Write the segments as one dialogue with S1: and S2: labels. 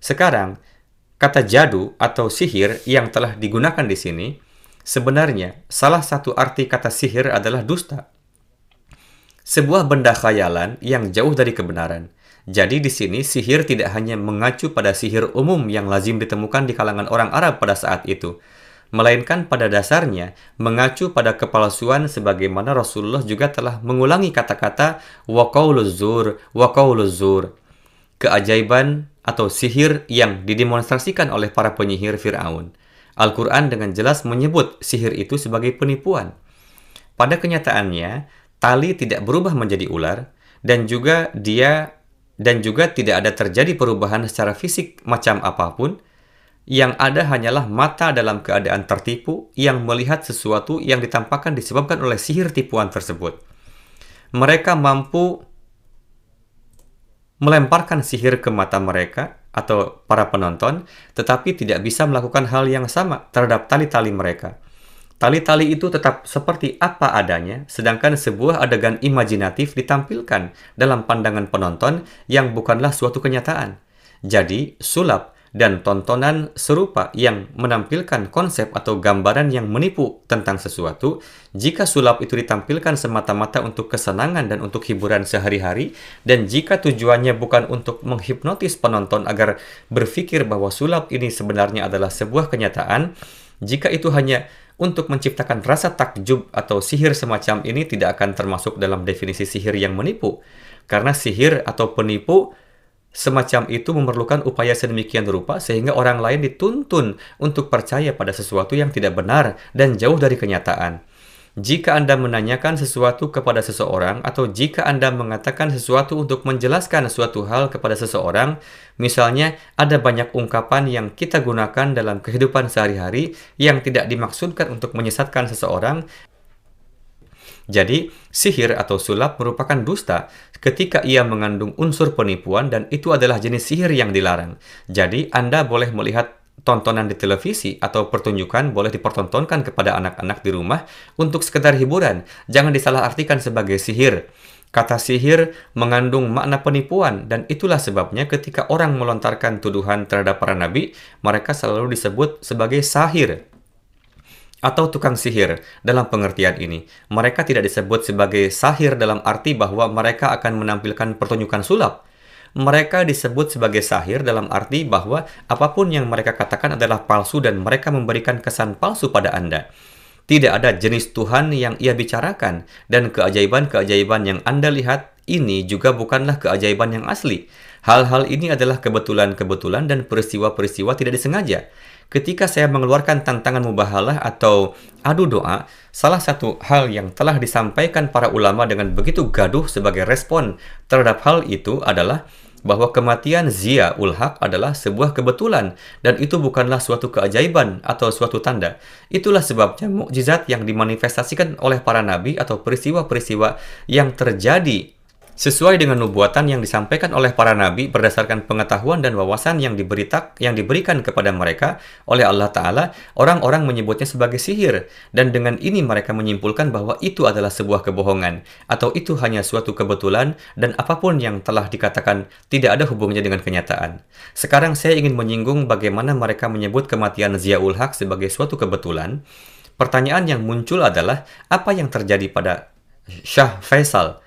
S1: Sekarang, kata jadu atau sihir yang telah digunakan di sini, sebenarnya salah satu arti kata sihir adalah dusta. Sebuah benda khayalan yang jauh dari kebenaran. Jadi di sini sihir tidak hanya mengacu pada sihir umum yang lazim ditemukan di kalangan orang Arab pada saat itu, melainkan pada dasarnya mengacu pada kepalsuan sebagaimana Rasulullah juga telah mengulangi kata-kata wa qauluz zur, keajaiban atau sihir yang didemonstrasikan oleh para penyihir Fir'aun. Al-Quran dengan jelas menyebut sihir itu sebagai penipuan. Pada kenyataannya, tali tidak berubah menjadi ular, dan juga tidak ada terjadi perubahan secara fisik macam apapun. Yang ada hanyalah mata dalam keadaan tertipu yang melihat sesuatu yang ditampakkan disebabkan oleh sihir tipuan tersebut. Mereka mampu melemparkan sihir ke mata mereka atau para penonton, tetapi tidak bisa melakukan hal yang sama terhadap tali-tali mereka. Tali-tali itu tetap seperti apa adanya, sedangkan sebuah adegan imajinatif ditampilkan dalam pandangan penonton yang bukanlah suatu kenyataan. Jadi, sulap dan tontonan serupa yang menampilkan konsep atau gambaran yang menipu tentang sesuatu, jika sulap itu ditampilkan semata-mata untuk kesenangan dan untuk hiburan sehari-hari, dan jika tujuannya bukan untuk menghipnotis penonton agar berpikir bahwa sulap ini sebenarnya adalah sebuah kenyataan, jika itu hanya untuk menciptakan rasa takjub atau sihir semacam ini tidak akan termasuk dalam definisi sihir yang menipu, karena sihir atau penipu semacam itu memerlukan upaya sedemikian rupa sehingga orang lain dituntun untuk percaya pada sesuatu yang tidak benar dan jauh dari kenyataan. Jika Anda menanyakan sesuatu kepada seseorang atau jika Anda mengatakan sesuatu untuk menjelaskan suatu hal kepada seseorang, misalnya ada banyak ungkapan yang kita gunakan dalam kehidupan sehari-hari yang tidak dimaksudkan untuk menyesatkan seseorang. Jadi, sihir atau sulap merupakan dusta ketika ia mengandung unsur penipuan dan itu adalah jenis sihir yang dilarang. Jadi, Anda boleh melihat tontonan di televisi atau pertunjukan boleh dipertontonkan kepada anak-anak di rumah untuk sekedar hiburan. Jangan disalahartikan sebagai sihir. Kata sihir mengandung makna penipuan dan itulah sebabnya ketika orang melontarkan tuduhan terhadap para nabi, mereka selalu disebut sebagai sahir atau tukang sihir dalam pengertian ini. Mereka tidak disebut sebagai sahir dalam arti bahwa mereka akan menampilkan pertunjukan sulap. Mereka disebut sebagai sahir dalam arti bahwa apapun yang mereka katakan adalah palsu dan mereka memberikan kesan palsu pada Anda. Tidak ada jenis Tuhan yang ia bicarakan dan keajaiban-keajaiban yang Anda lihat ini juga bukanlah keajaiban yang asli. Hal-hal ini adalah kebetulan-kebetulan dan peristiwa-peristiwa tidak disengaja. Ketika saya mengeluarkan tantangan mubahalah atau adu doa, salah satu hal yang telah disampaikan para ulama dengan begitu gaduh sebagai respon terhadap hal itu adalah bahwa kematian Zia-ul Haq adalah sebuah kebetulan dan itu bukanlah suatu keajaiban atau suatu tanda. Itulah sebabnya mukjizat yang dimanifestasikan oleh para nabi atau peristiwa-peristiwa yang terjadi sesuai dengan nubuatan yang disampaikan oleh para nabi berdasarkan pengetahuan dan wawasan yang diberikan kepada mereka oleh Allah Ta'ala, orang-orang menyebutnya sebagai sihir. Dan dengan ini mereka menyimpulkan bahwa itu adalah sebuah kebohongan, atau itu hanya suatu kebetulan, dan apapun yang telah dikatakan tidak ada hubungannya dengan kenyataan. Sekarang saya ingin menyinggung bagaimana mereka menyebut kematian Zia-ul Haq sebagai suatu kebetulan. Pertanyaan yang muncul adalah, apa yang terjadi pada Shah Faisal?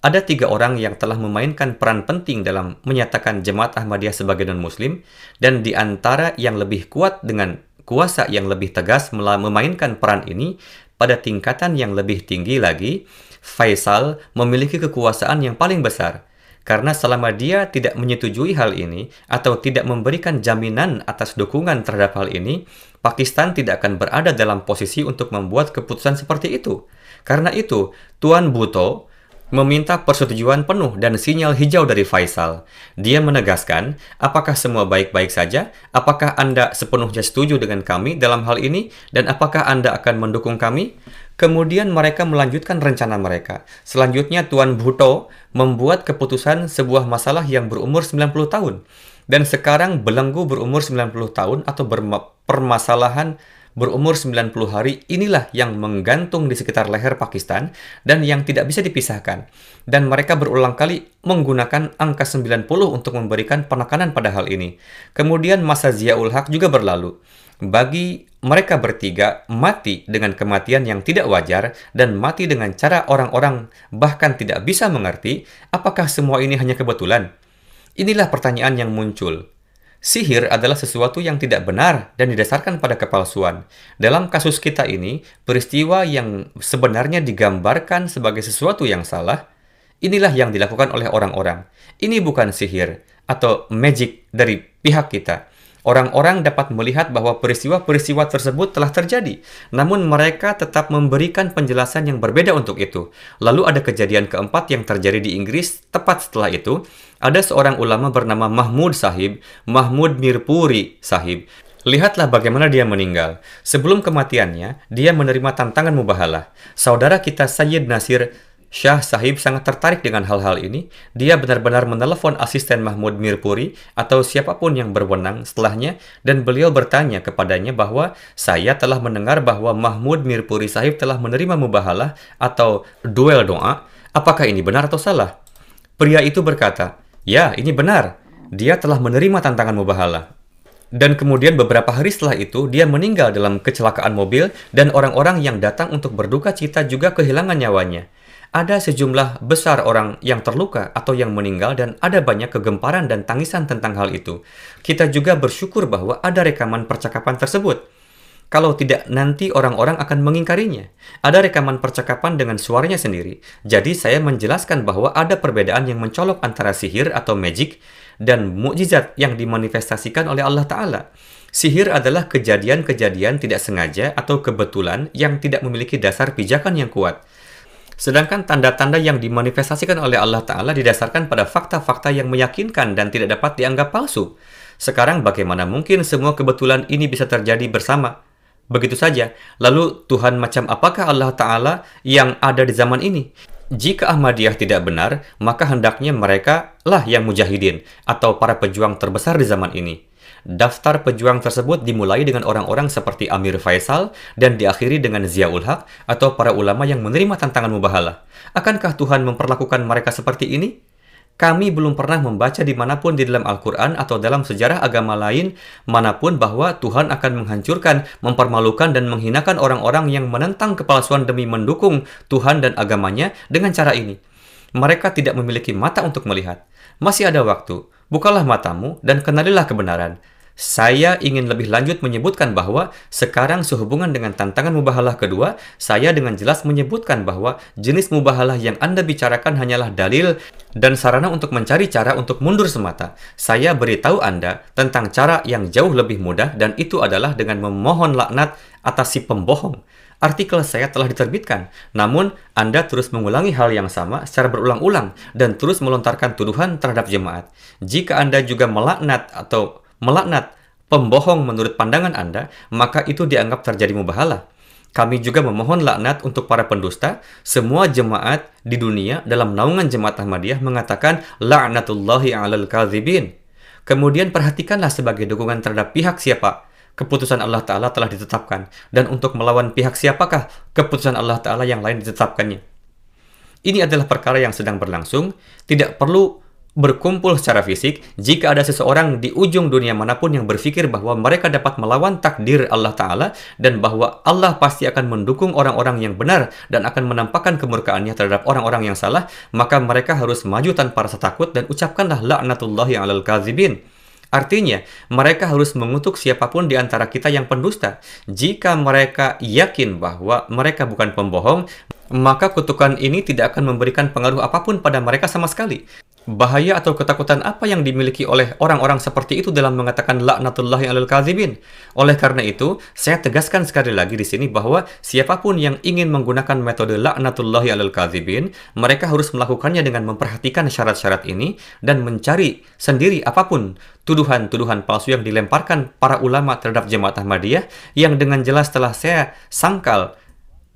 S1: Ada 3 orang yang telah memainkan peran penting dalam menyatakan Jemaat Ahmadiyah sebagai non-muslim, dan di antara yang lebih kuat dengan kuasa yang lebih tegas memainkan peran ini pada tingkatan yang lebih tinggi lagi, Faisal memiliki kekuasaan yang paling besar. Karena selama dia tidak menyetujui hal ini atau tidak memberikan jaminan atas dukungan terhadap hal ini, Pakistan tidak akan berada dalam posisi untuk membuat keputusan seperti itu. Karena itu, Tuan Bhutto meminta persetujuan penuh dan sinyal hijau dari Faisal. Dia menegaskan, apakah semua baik-baik saja? Apakah Anda sepenuhnya setuju dengan kami dalam hal ini? Dan apakah Anda akan mendukung kami? Kemudian mereka melanjutkan rencana mereka. Selanjutnya Tuan Bhutto membuat keputusan sebuah masalah yang berumur 90 tahun. Dan sekarang belenggu berumur 90 tahun atau permasalahan berumur 90 hari inilah yang menggantung di sekitar leher Pakistan dan yang tidak bisa dipisahkan. Dan mereka berulang kali menggunakan angka 90 untuk memberikan penekanan pada hal ini. Kemudian masa Ziaul Haq juga berlalu. Bagi mereka bertiga, mati dengan kematian yang tidak wajar dan mati dengan cara orang-orang bahkan tidak bisa mengerti, apakah semua ini hanya kebetulan? Inilah pertanyaan yang muncul. Sihir adalah sesuatu yang tidak benar dan didasarkan pada kepalsuan. Dalam kasus kita ini, peristiwa yang sebenarnya digambarkan sebagai sesuatu yang salah, inilah yang dilakukan oleh orang-orang. Ini bukan sihir atau magic dari pihak kita. Orang-orang dapat melihat bahwa peristiwa-peristiwa tersebut telah terjadi, namun mereka tetap memberikan penjelasan yang berbeda untuk itu. Lalu ada kejadian keempat yang terjadi di Inggris. Tepat setelah itu, ada seorang ulama bernama Mahmud Mirpuri Sahib. Lihatlah bagaimana dia meninggal. Sebelum kematiannya, dia menerima tantangan mubahalah. Saudara kita Sayyid Nasir Shah Sahib sangat tertarik dengan hal-hal ini. Dia benar-benar menelepon asisten Mahmud Mirpuri atau siapapun yang berwenang setelahnya, dan beliau bertanya kepadanya bahwa saya telah mendengar bahwa Mahmud Mirpuri Sahib telah menerima mubahalah atau duel doa. Apakah ini benar atau salah? Pria itu berkata, ya, ini benar. Dia telah menerima tantangan mubahalah. Dan kemudian beberapa hari setelah itu, dia meninggal dalam kecelakaan mobil dan orang-orang yang datang untuk berduka cita juga kehilangan nyawanya. Ada sejumlah besar orang yang terluka atau yang meninggal dan ada banyak kegemparan dan tangisan tentang hal itu. Kita juga bersyukur bahwa ada rekaman percakapan tersebut. Kalau tidak, nanti orang-orang akan mengingkarinya. Ada rekaman percakapan dengan suaranya sendiri. Jadi saya menjelaskan bahwa ada perbedaan yang mencolok antara sihir atau magic dan mukjizat yang dimanifestasikan oleh Allah Ta'ala. Sihir adalah kejadian-kejadian tidak sengaja atau kebetulan yang tidak memiliki dasar pijakan yang kuat. Sedangkan tanda-tanda yang dimanifestasikan oleh Allah Ta'ala didasarkan pada fakta-fakta yang meyakinkan dan tidak dapat dianggap palsu. Sekarang bagaimana mungkin semua kebetulan ini bisa terjadi bersama? Begitu saja. Lalu Tuhan macam apakah Allah Ta'ala yang ada di zaman ini? Jika Ahmadiyah tidak benar, maka hendaknya mereka lah yang mujahidin atau para pejuang terbesar di zaman ini. Daftar pejuang tersebut dimulai dengan orang-orang seperti Amir Faisal dan diakhiri dengan Ziaul Haq atau para ulama yang menerima tantangan mubahalah. Akankah Tuhan memperlakukan mereka seperti ini? Kami belum pernah membaca dimanapun di dalam Al-Quran atau dalam sejarah agama lain manapun bahwa Tuhan akan menghancurkan, mempermalukan, dan menghinakan orang-orang yang menentang kepalsuan demi mendukung Tuhan dan agamanya dengan cara ini. Mereka tidak memiliki mata untuk melihat. Masih ada waktu. Bukalah matamu dan kenalilah kebenaran. Saya ingin lebih lanjut menyebutkan bahwa sekarang sehubungan dengan tantangan mubahalah kedua, saya dengan jelas menyebutkan bahwa jenis mubahalah yang Anda bicarakan hanyalah dalil dan sarana untuk mencari cara untuk mundur semata. Saya beritahu Anda tentang cara yang jauh lebih mudah, dan itu adalah dengan memohon laknat atas si pembohong. Artikel saya telah diterbitkan, namun Anda terus mengulangi hal yang sama secara berulang-ulang dan terus melontarkan tuduhan terhadap jemaat. Jika Anda juga melaknat pembohong menurut pandangan Anda, maka itu dianggap terjadi mubahalah. Kami juga memohon laknat untuk para pendusta. Semua jemaat di dunia dalam naungan Jemaat Ahmadiyah mengatakan la'natullahi 'alal kadzibin. Kemudian perhatikanlah sebagai dukungan terhadap pihak siapa keputusan Allah Ta'ala telah ditetapkan, dan untuk melawan pihak siapakah keputusan Allah Ta'ala yang lain ditetapkannya. Ini adalah perkara yang sedang berlangsung, tidak perlu berkumpul secara fisik. Jika ada seseorang di ujung dunia manapun yang berpikir bahwa mereka dapat melawan takdir Allah Ta'ala dan bahwa Allah pasti akan mendukung orang-orang yang benar dan akan menampakkan kemurkaannya terhadap orang-orang yang salah, maka mereka harus maju tanpa rasa takut dan ucapkanlah la'natullahi 'alal kadzibin. Artinya, mereka harus mengutuk siapapun di antara kita yang pendusta. Jika mereka yakin bahwa mereka bukan pembohong, maka kutukan ini tidak akan memberikan pengaruh apapun pada mereka sama sekali. Bahaya atau ketakutan apa yang dimiliki oleh orang-orang seperti itu dalam mengatakan la'natullahi 'alal kadzibin? Oleh karena itu, saya tegaskan sekali lagi di sini bahwa siapapun yang ingin menggunakan metode la'natullahi 'alal kadzibin, mereka harus melakukannya dengan memperhatikan syarat-syarat ini dan mencari sendiri apapun tuduhan-tuduhan palsu yang dilemparkan para ulama terhadap Jemaat Ahmadiyah yang dengan jelas telah saya sangkal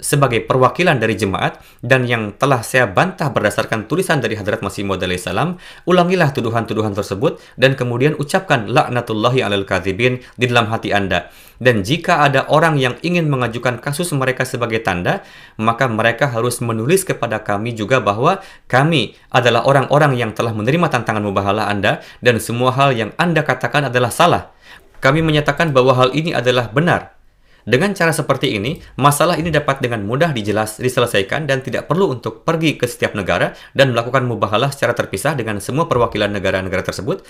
S1: sebagai perwakilan dari jemaat dan yang telah saya bantah berdasarkan tulisan dari Hadrat Masih Maud alaihi salam, ulangilah tuduhan-tuduhan tersebut dan kemudian ucapkan laknatullahi alal kadzibin di dalam hati Anda. Dan jika ada orang yang ingin mengajukan kasus mereka sebagai tanda, maka mereka harus menulis kepada kami juga bahwa kami adalah orang-orang yang telah menerima tantangan mubahalah Anda dan semua hal yang Anda katakan adalah salah. Kami menyatakan bahwa hal ini adalah benar. Dengan cara seperti ini, masalah ini dapat dengan mudah diselesaikan dan tidak perlu untuk pergi ke setiap negara dan melakukan mubahalah secara terpisah dengan semua perwakilan negara-negara tersebut.